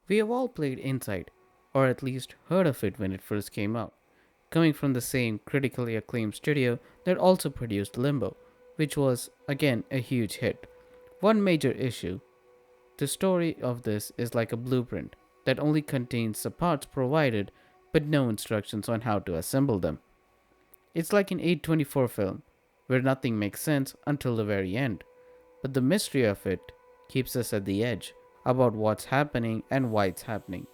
We have all played Inside, or at least heard of it when it first came out, coming from the same critically acclaimed studio that also produced Limbo, which was, again, a huge hit. One major issue: the story of this is like a blueprint that only contains the parts provided but no instructions on how to assemble them. It's like an 824 film, where nothing makes sense until the very end, but the mystery of it keeps us at the edge about what's happening and why it's happening.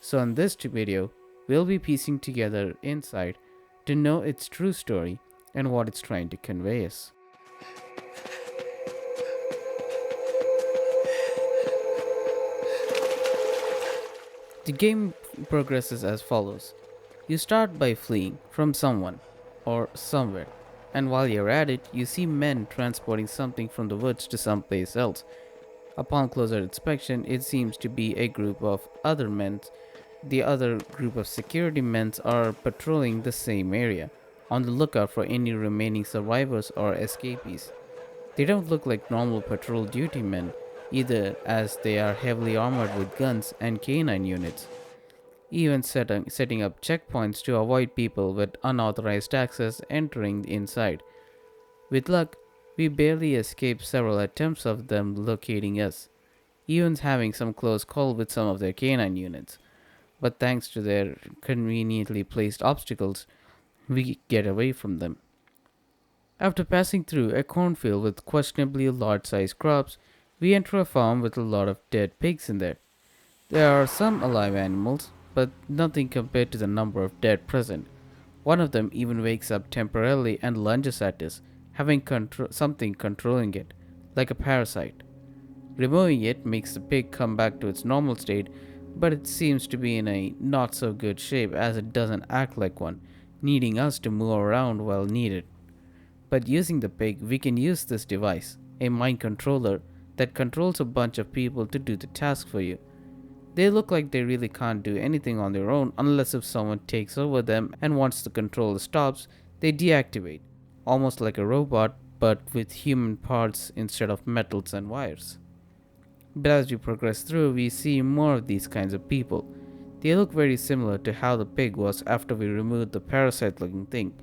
So, in this video, we'll be piecing together Inside to know its true story and what it's trying to convey us. The game progresses as follows. You start by fleeing from someone or somewhere, and while you're at it, you see men transporting something from the woods to someplace else. Upon closer inspection, it seems to be a group of other men. The other group of security men are patrolling the same area, on the lookout for any remaining survivors or escapees. They don't look like normal patrol duty men, either, as they are heavily armored with guns and canine units, even setting up checkpoints to avoid people with unauthorized access entering inside. With luck, we barely escape several attempts of them locating us, even having some close call with some of their canine units. But thanks to their conveniently placed obstacles, we get away from them. After passing through a cornfield with questionably large sized crops, we enter a farm with a lot of dead pigs in there. There are some alive animals, but nothing compared to the number of dead present. One of them even wakes up temporarily and lunges at us, having something controlling it, like a parasite. Removing it makes the pig come back to its normal state, but it seems to be in a not so good shape as it doesn't act like one, needing us to move around while needed. But using the pig, we can use this device, a mind controller, that controls a bunch of people to do the task for you. They look like they really can't do anything on their own unless if someone takes over them, and once the controller stops, they deactivate, almost like a robot but with human parts instead of metals and wires. But as we progress through, we see more of these kinds of people. They look very similar to how the pig was after we removed the parasite looking thing,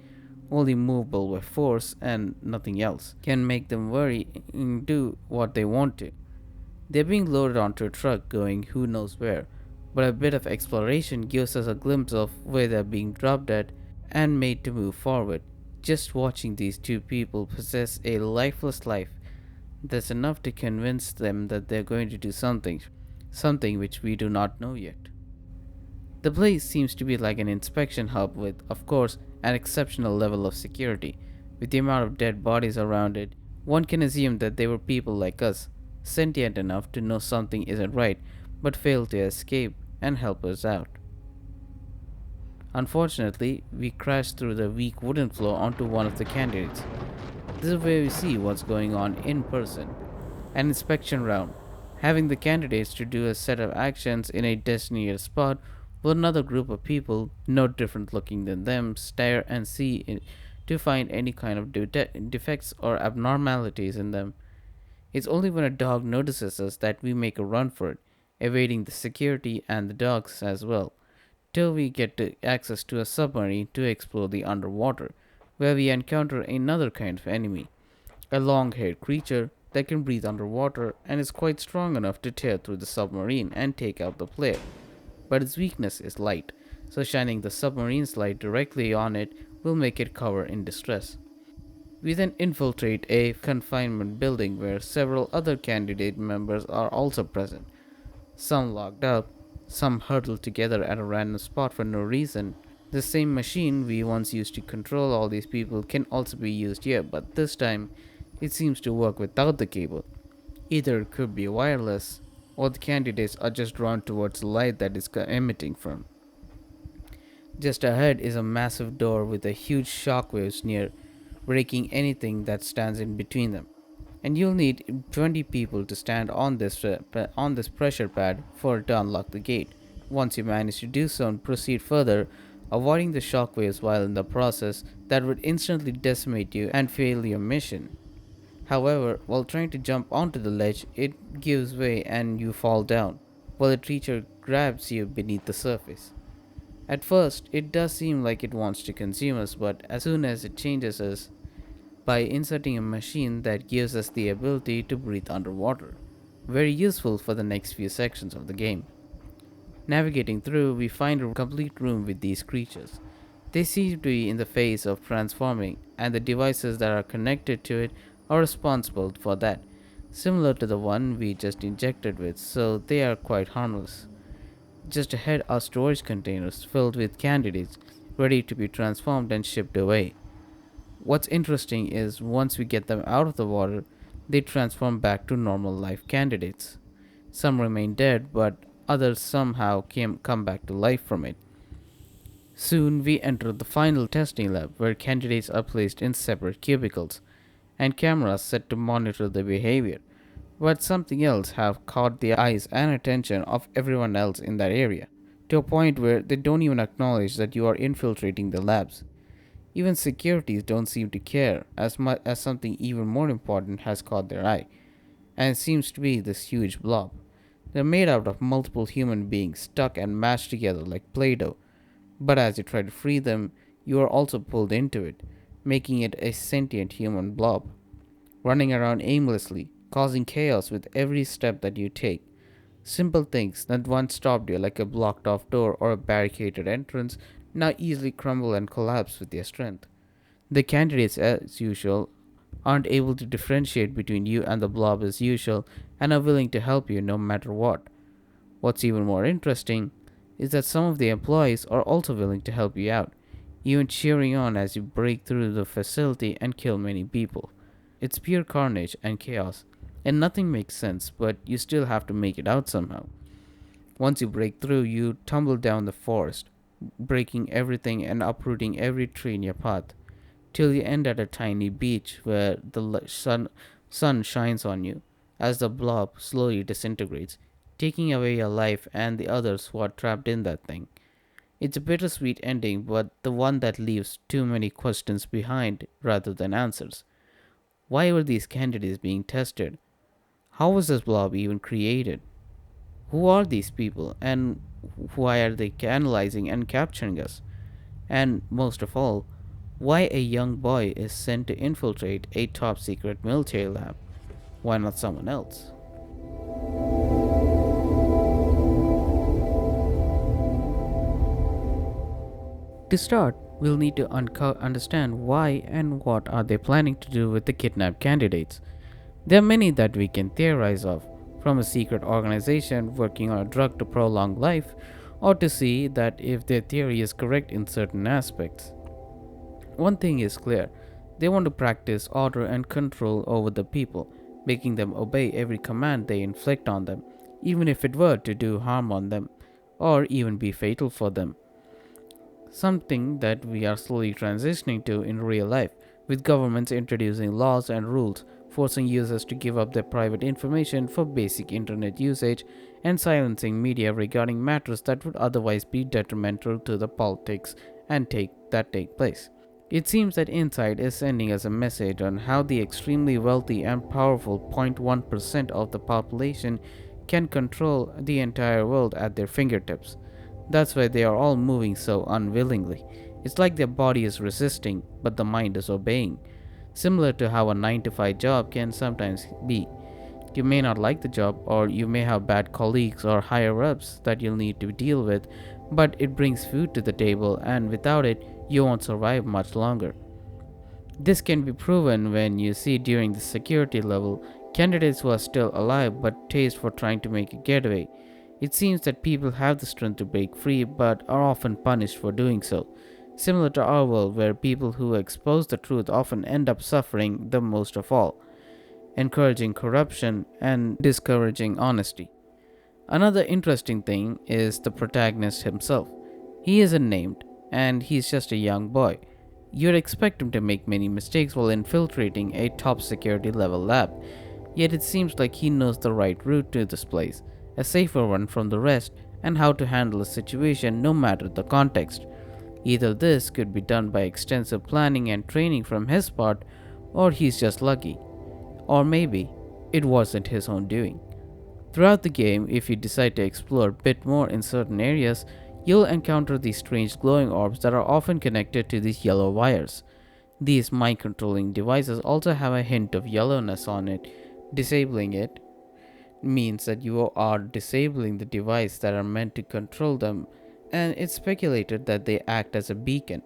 only movable by force and nothing else can make them worry and do what they want to. They're being loaded onto a truck going who knows where, but a bit of exploration gives us a glimpse of where they're being dropped at and made to move forward. Just watching these two people possess a lifeless life, that's enough to convince them that they're going to do something which we do not know yet. The place seems to be like an inspection hub with, of course, an exceptional level of security. With the amount of dead bodies around it, one can assume that they were people like us, sentient enough to know something isn't right, but fail to escape and help us out. Unfortunately, we crash through the weak wooden floor onto one of the candidates. This is where we see what's going on in person. An inspection round, having the candidates to do a set of actions in a designated spot while another group of people, no different looking than them, stare and to find any kind of defects or abnormalities in them. It's only when a dog notices us that we make a run for it, evading the security and the dogs as well, till we get access to a submarine to explore the underwater, where we encounter another kind of enemy, a long haired creature that can breathe underwater and is quite strong enough to tear through the submarine and take out the player. But its weakness is light, so shining the submarine's light directly on it will make it cover in distress. We then infiltrate a confinement building where several other candidate members are also present, some locked up, some huddled together at a random spot for no reason. The same machine we once used to control all these people can also be used here, but this time it seems to work without the cable. Either it could be wireless, or the candidates are just drawn towards the light that is emitting from. Just ahead is a massive door with a huge shockwaves near, breaking anything that stands in between them. And you'll need 20 people to stand on this pressure pad for it to unlock the gate. Once you manage to do so and proceed further, avoiding the shockwaves while in the process, that would instantly decimate you and fail your mission. However, while trying to jump onto the ledge, it gives way and you fall down, while the creature grabs you beneath the surface. At first, it does seem like it wants to consume us, but as soon as it changes us by inserting a machine that gives us the ability to breathe underwater, very useful for the next few sections of the game. Navigating through, we find a complete room with these creatures. They seem to be in the phase of transforming, and the devices that are connected to it are responsible for that, similar to the one we just injected with, so they are quite harmless. Just ahead are storage containers filled with candidates ready to be transformed and shipped away. What's interesting is once we get them out of the water, they transform back to normal life candidates. Some remain dead, but others somehow come back to life from it. Soon we enter the final testing lab where candidates are placed in separate cubicles and cameras set to monitor their behavior. But something else have caught the eyes and attention of everyone else in that area, to a point where they don't even acknowledge that you are infiltrating the labs. Even securities don't seem to care as much as something even more important has caught their eye, and it seems to be this huge blob. They're made out of multiple human beings stuck and mashed together like Play Doh, but as you try to free them, you are also pulled into it, making it a sentient human blob, running around aimlessly, causing chaos with every step that you take. Simple things that once stopped you like a blocked off door or a barricaded entrance now easily crumble and collapse with your strength. The candidates, as usual, aren't able to differentiate between you and the blob as usual and are willing to help you no matter what. What's even more interesting is that some of the employees are also willing to help you out, even cheering on as you break through the facility and kill many people. It's pure carnage and chaos, and nothing makes sense, but you still have to make it out somehow. Once you break through, you tumble down the forest, breaking everything and uprooting every tree in your path, till you end at a tiny beach where the sun shines on you as the blob slowly disintegrates, taking away your life and the others who are trapped in that thing. It's a bittersweet ending, but the one that leaves too many questions behind rather than answers. Why were these candidates being tested? How was this blob even created? Who are these people and why are they analyzing and capturing us? And most of all, why a young boy is sent to infiltrate a top secret military lab? Why not someone else? To start, we'll need to understand why and what are they planning to do with the kidnapped candidates. There are many that we can theorize of, from a secret organization working on a drug to prolong life, or to see that if their theory is correct in certain aspects. One thing is clear, they want to practice order and control over the people, making them obey every command they inflict on them, even if it were to do harm on them, or even be fatal for them. Something that we are slowly transitioning to in real life, with governments introducing laws and rules forcing users to give up their private information for basic internet usage and silencing media regarding matters that would otherwise be detrimental to the politics and take place. It seems that Inside is sending us a message on how the extremely wealthy and powerful 0.1% of the population can control the entire world at their fingertips. That's why they are all moving so unwillingly. It's like their body is resisting, but the mind is obeying. Similar to how a 9 to 5 job can sometimes be. You may not like the job, or you may have bad colleagues or higher ups that you'll need to deal with, but it brings food to the table, and without it, you won't survive much longer. This can be proven when you see during the security level candidates who are still alive but taste for trying to make a getaway. It seems that people have the strength to break free but are often punished for doing so. Similar to our world, where people who expose the truth often end up suffering the most of all, encouraging corruption and discouraging honesty. Another interesting thing is the protagonist himself. He isn't named, and he's just a young boy. You'd expect him to make many mistakes while infiltrating a top security level lab, yet it seems like he knows the right route to this place, a safer one from the rest, and how to handle a situation no matter the context. Either this could be done by extensive planning and training from his part, or he's just lucky. Or maybe it wasn't his own doing. Throughout the game, if you decide to explore a bit more in certain areas, you'll encounter these strange glowing orbs that are often connected to these yellow wires. These mind controlling devices also have a hint of yellowness on it. Disabling it means that you are disabling the device that are meant to control them, and it's speculated that they act as a beacon,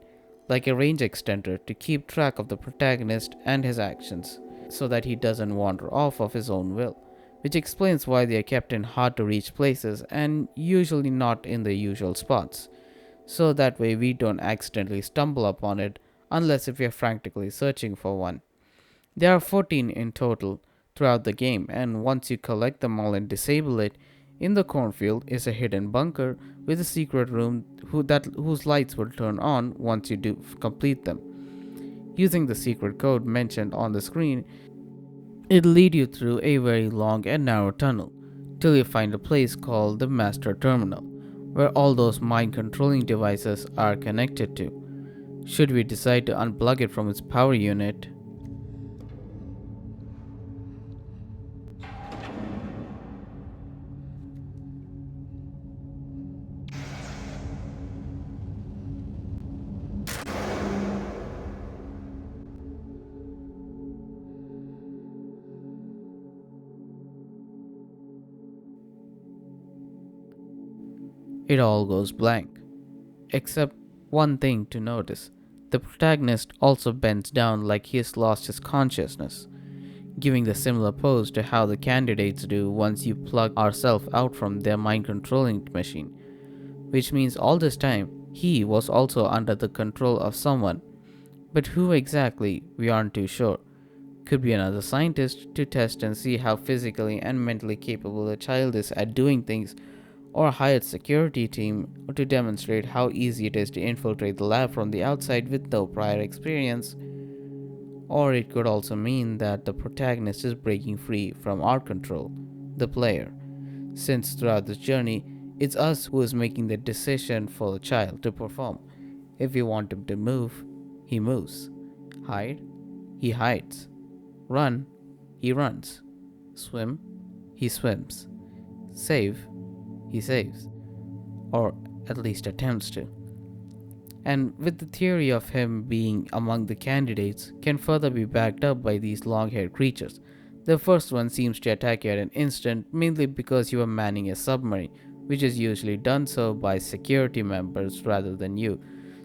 like a range extender, to keep track of the protagonist and his actions, so that he doesn't wander off of his own will, which explains why they are kept in hard to reach places and usually not in the usual spots. So that way we don't accidentally stumble upon it unless if we are frantically searching for one. There are 14 in total throughout the game, and once you collect them all and disable it, in the cornfield is a hidden bunker with a secret room whose lights will turn on once you do complete them. Using the secret code mentioned on the screen, it'll lead you through a very long and narrow tunnel till you find a place called the Master Terminal, where all those mind controlling devices are connected to. Should we decide to unplug it from its power unit, it all goes blank. Except one thing to notice: the protagonist also bends down like he has lost his consciousness, giving the similar pose to how the candidates do once you plug ourselves out from their mind controlling machine, which means all this time he was also under the control of someone, but who exactly we aren't too sure. Could be another scientist to test and see how physically and mentally capable a child is at doing things, or a hired security team to demonstrate how easy it is to infiltrate the lab from the outside with no prior experience. Or it could also mean that the protagonist is breaking free from our control, the player, since throughout this journey, it's us who is making the decision for the child to perform. If we want him to move, he moves. Hide, he hides. Run, he runs. Swim, he swims. Save, he saves. Or at least attempts to. And with the theory of him being among the candidates can further be backed up by these long-haired creatures. The first one seems to attack you at an instant mainly because you are manning a submarine, which is usually done so by security members rather than you,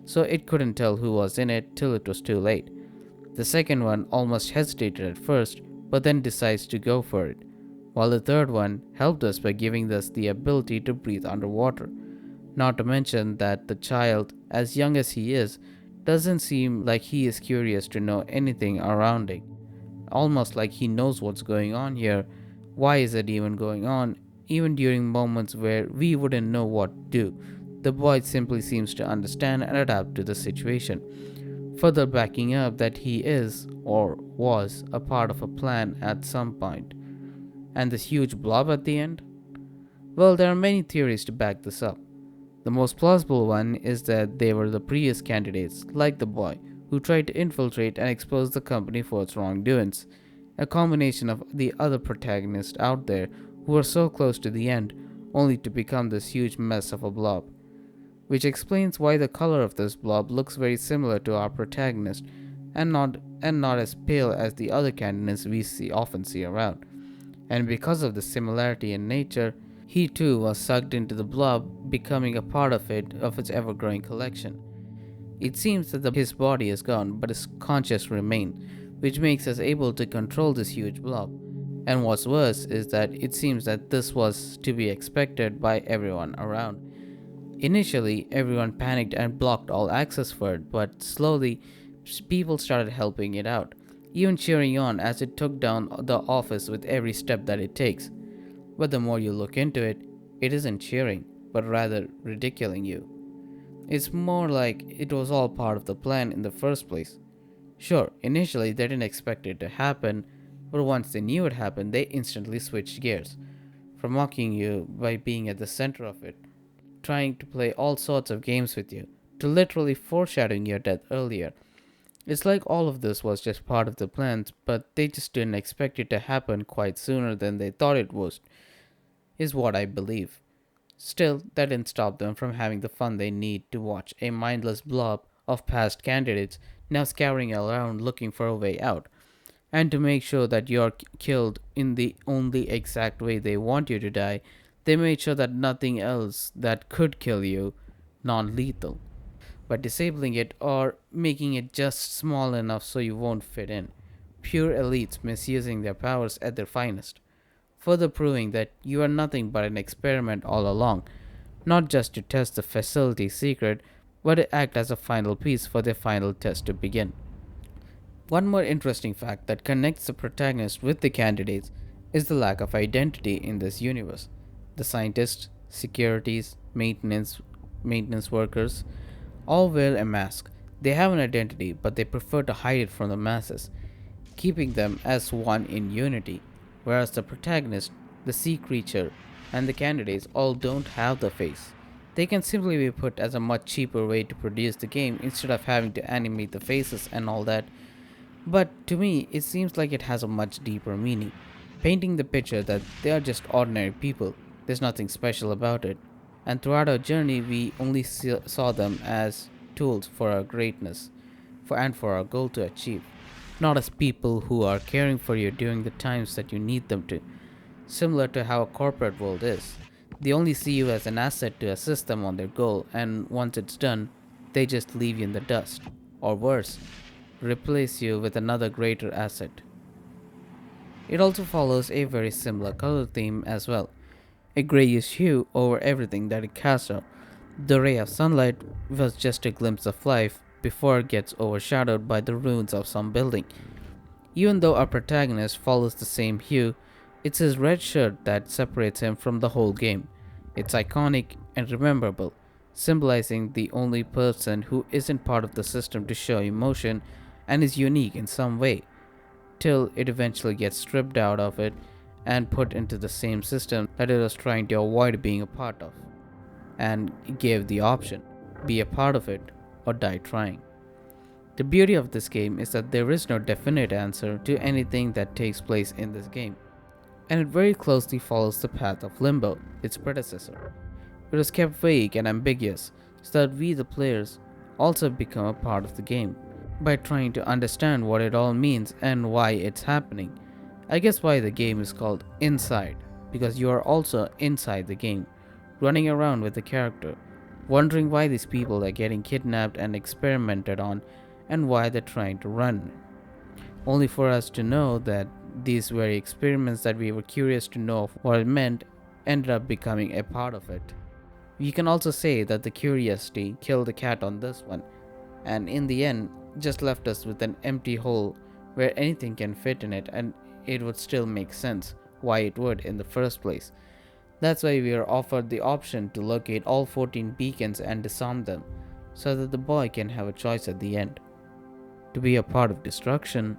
so it couldn't tell who was in it till it was too late. The second one almost hesitated at first, but then decides to go for it, while the third one helped us by giving us the ability to breathe underwater. Not to mention that the child, as young as he is, doesn't seem like he is curious to know anything around it. Almost like he knows what's going on here. Why is it even going on? Even during moments where we wouldn't know what to do, the boy simply seems to understand and adapt to the situation, further backing up that he is, or was, a part of a plan at some point. And this huge blob at the end? Well, there are many theories to back this up. The most plausible one is that they were the previous candidates, like the boy, who tried to infiltrate and expose the company for its wrongdoings. A combination of the other protagonists out there who were so close to the end, only to become this huge mess of a blob. Which explains why the color of this blob looks very similar to our protagonist, and not as pale as the other candidates we often see around. And because of the similarity in nature, he too was sucked into the blob, becoming a part of its ever-growing collection. It seems that his body is gone, but his conscious remains, which makes us able to control this huge blob. And what's worse is that it seems that this was to be expected by everyone around. Initially, everyone panicked and blocked all access for it, but slowly, people started helping it out, even cheering on as it took down the office with every step that it takes. But the more you look into it, it isn't cheering, but rather ridiculing you. It's more like it was all part of the plan in the first place. Sure, initially they didn't expect it to happen, but once they knew it happened, they instantly switched gears, from mocking you by being at the center of it, trying to play all sorts of games with you, to literally foreshadowing your death earlier. It's like all of this was just part of the plans, but they just didn't expect it to happen quite sooner than they thought it was. is what I believe. Still, that didn't stop them from having the fun they need to watch a mindless blob of past candidates now scouring around looking for a way out. And to make sure that you're killed in the only exact way they want you to die, they made sure that nothing else that could kill you non lethal by disabling it or making it just small enough so you won't fit in. Pure elites misusing their powers at their finest, further proving that you are nothing but an experiment all along, not just to test the facility's secret, but to act as a final piece for their final test to begin. One more interesting fact that connects the protagonist with the candidates is the lack of identity in this universe. The scientists, securities, maintenance workers all wear a mask. They have an identity, but they prefer to hide it from the masses, keeping them as one in unity, whereas the protagonist, the sea creature, and the candidates all don't have the face. They can simply be put as a much cheaper way to produce the game instead of having to animate the faces and all that, but to me, it seems like it has a much deeper meaning, painting the picture that they are just ordinary people. There's nothing special about it. And throughout our journey, we only saw them as tools for our greatness and for our goal to achieve, not as people who are caring for you during the times that you need them to. Similar to how a corporate world is. They only see you as an asset to assist them on their goal, and once it's done, they just leave you in the dust. Or worse, replace you with another greater asset. It also follows a very similar color theme as well, a grayish hue over everything that it casts out. The ray of sunlight was just a glimpse of life before it gets overshadowed by the ruins of some building. Even though our protagonist follows the same hue, it's his red shirt that separates him from the whole game. It's iconic and rememberable, symbolizing the only person who isn't part of the system to show emotion and is unique in some way, till it eventually gets stripped out of it and put into the same system that it was trying to avoid being a part of, and gave the option be a part of it or die trying. The beauty of this game is that there is no definite answer to anything that takes place in this game, and it very closely follows the path of Limbo, its predecessor. It was kept vague and ambiguous so that we, the players, also become a part of the game by trying to understand what it all means and why it's happening. I guess why the game is called Inside, because you are also inside the game, running around with the character, wondering why these people are getting kidnapped and experimented on and why they're trying to run. Only for us to know that these very experiments that we were curious to know of what it meant ended up becoming a part of it. You can also say that the curiosity killed the cat on this one, and in the end, just left us with an empty hole where anything can fit in it and it would still make sense why it would in the first place. That's why we are offered the option to locate all 14 beacons and disarm them, so that the boy can have a choice at the end to be a part of destruction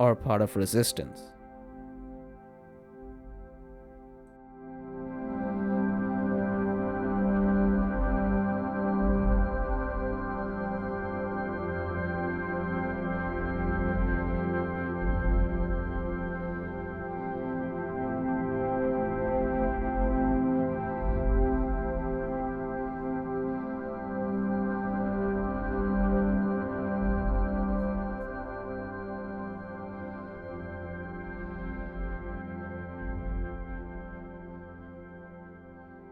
or part of resistance.